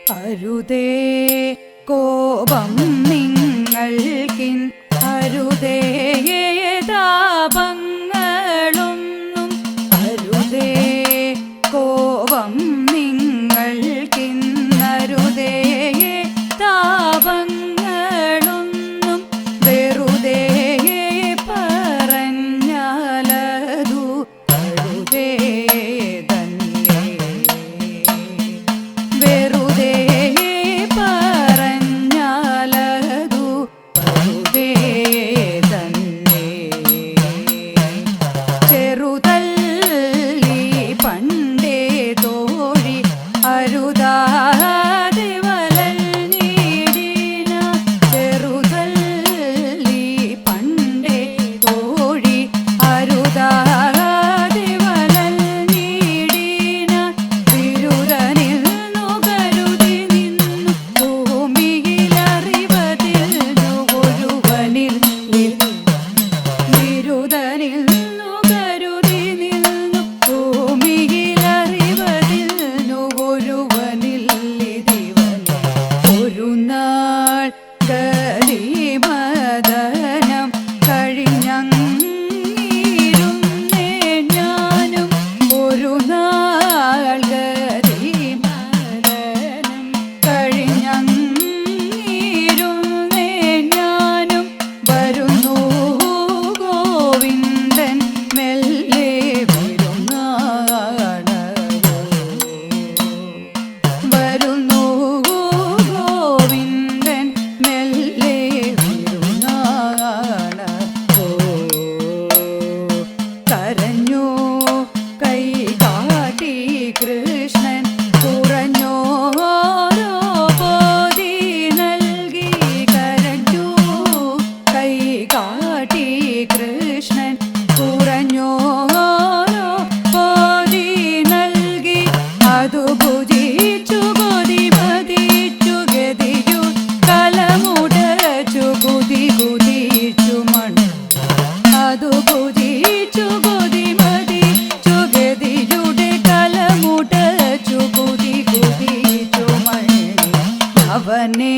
അരുതേ കോപം നിങ്ങൾക്കിൻ അരുതേ താപങ്ങളൊന്നും അരുതേ കോപം നിങ്ങൾക്കിൻ അരുതേ താപങ്ങളൊന്നും വെറുതെ പറഞ്ഞാലതു അരുതേ തന്നെ വെറുതെ പറഞ്ഞാലതു അരുതേ തന്നെ ചെറുതല്ലി പണ്ടേ തോഴി അരുതാതെ വലഞ്ഞിടിന ചെറുതല്ലി പണ്ടേ തോഴി അരുതാതെ വലഞ്ഞിടിന വിരുദനിൽ നുകരുതി നിന്നു ഭൂമിയിലറിവതിൽ ഒരുവനിൽ വിരുദനിൽ നുകരുതി നിന്നു ഭൂമിയിലറിവതിൽ ഒരുവനിൽ ഇതിവനെ ഒരു നാൾ ഗതിമദനം കഴിഞ്ഞിരുന്നേ ഞാനും ഒരു നാൾ ഗതിമദനം കഴിഞ്ഞിരുന്നേ ഞാനും വരുന്നു ഗോവിന്ദൻ മെല്ലെ വരുന്നു ഗോവിന്ദൻ മെല്ലെ കരഞ്ഞു കൈ കാട്ടി കൃഷ്ണൻ കുറഞ്ഞോരോ പോതി നൽകി കരഞ്ഞു കൈ കാട്ടി കൃഷ്ണൻ കുറഞ്ഞോരോ പോതി നൽകി അതു ഭുജിച്ചു കൊതി പതിച്ചു ഗതിയു കലമുടച്ചു കുതി കുതിച്ചു മണ്ണ് അതു ഭുജിച്ചു കൊതി മതിച്ചു ഗതിയുടെ കലമുടച്ചു കുതി കുതിച്ചു മണ്ണ് അവനെ